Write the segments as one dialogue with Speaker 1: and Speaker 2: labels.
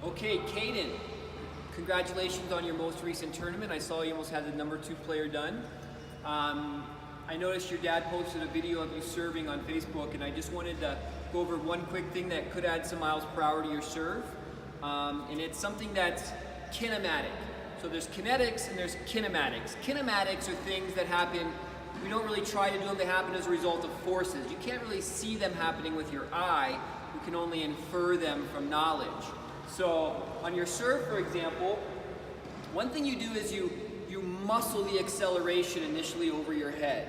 Speaker 1: Okay, Caden, congratulations on your most recent tournament. I saw you almost had the #2 player done. I noticed your dad posted a video of you serving on Facebook, and I just wanted to go over one quick thing that could add some miles per hour to your serve. And it's something that's kinematic. So there's kinetics and there's kinematics. Kinematics are things that happen, we don't really try to do them, they happen as a result of forces. You can't really see them happening with your eye, you can only infer them from knowledge. So on your serve, for example, one thing you do is you muscle the acceleration initially over your head,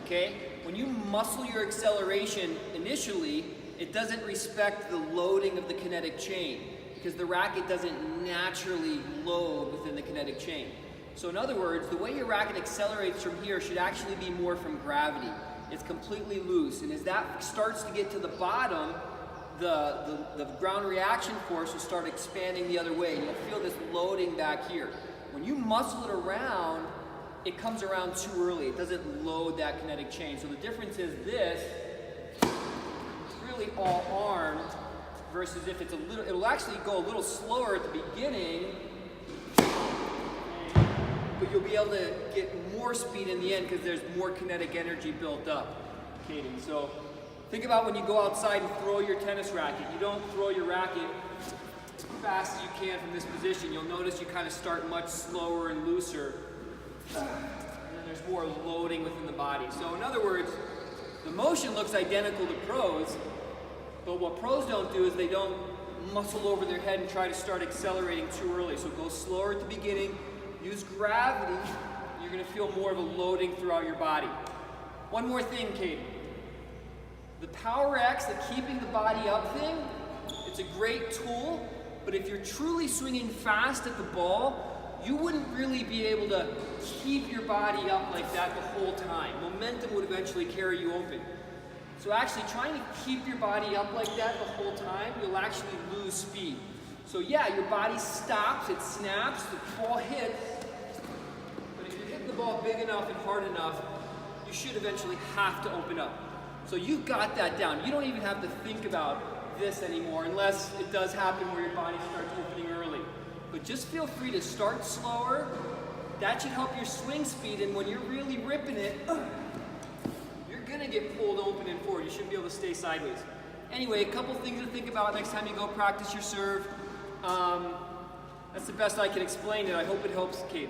Speaker 1: okay? When you muscle your acceleration initially, it doesn't respect the loading of the kinetic chain because the racket doesn't naturally load within the kinetic chain. So in other words, the way your racket accelerates from here should actually be more from gravity. It's completely loose, and as that starts to get to the bottom, the ground reaction force will start expanding the other way. You'll feel this loading back here. When you muscle it around, it comes around too early. It doesn't load that kinetic chain. So the difference is this, it's really all armed versus if it's a little, it'll actually go a little slower at the beginning, but you'll be able to get more speed in the end because there's more kinetic energy built up. Caden, so think about when you go outside and throw your tennis racket. You don't throw your racket as fast as you can from this position. You'll notice you kind of start much slower and looser, and then there's more loading within the body. So in other words, the motion looks identical to pros, but what pros don't do is they don't muscle over their head and try to start accelerating too early. So go slower at the beginning, use gravity, you're going to feel more of a loading throughout your body. One more thing, Kate. The Power X, the keeping the body up thing, it's a great tool, but if you're truly swinging fast at the ball, you wouldn't really be able to keep your body up like that the whole time. Momentum would eventually carry you open. So actually trying to keep your body up like that the whole time, you'll actually lose speed. So yeah, your body stops, it snaps, the ball hits, but if you're hitting the ball big enough and hard enough, you should eventually have to open up. So you've got that down. You don't even have to think about this anymore unless it does happen where your body starts opening early. But just feel free to start slower. That should help your swing speed, and when you're really ripping it, you're gonna get pulled open and forward. You shouldn't be able to stay sideways. Anyway, a couple things to think about next time you go practice your serve. That's the best I can explain it. I hope it helps, Kate.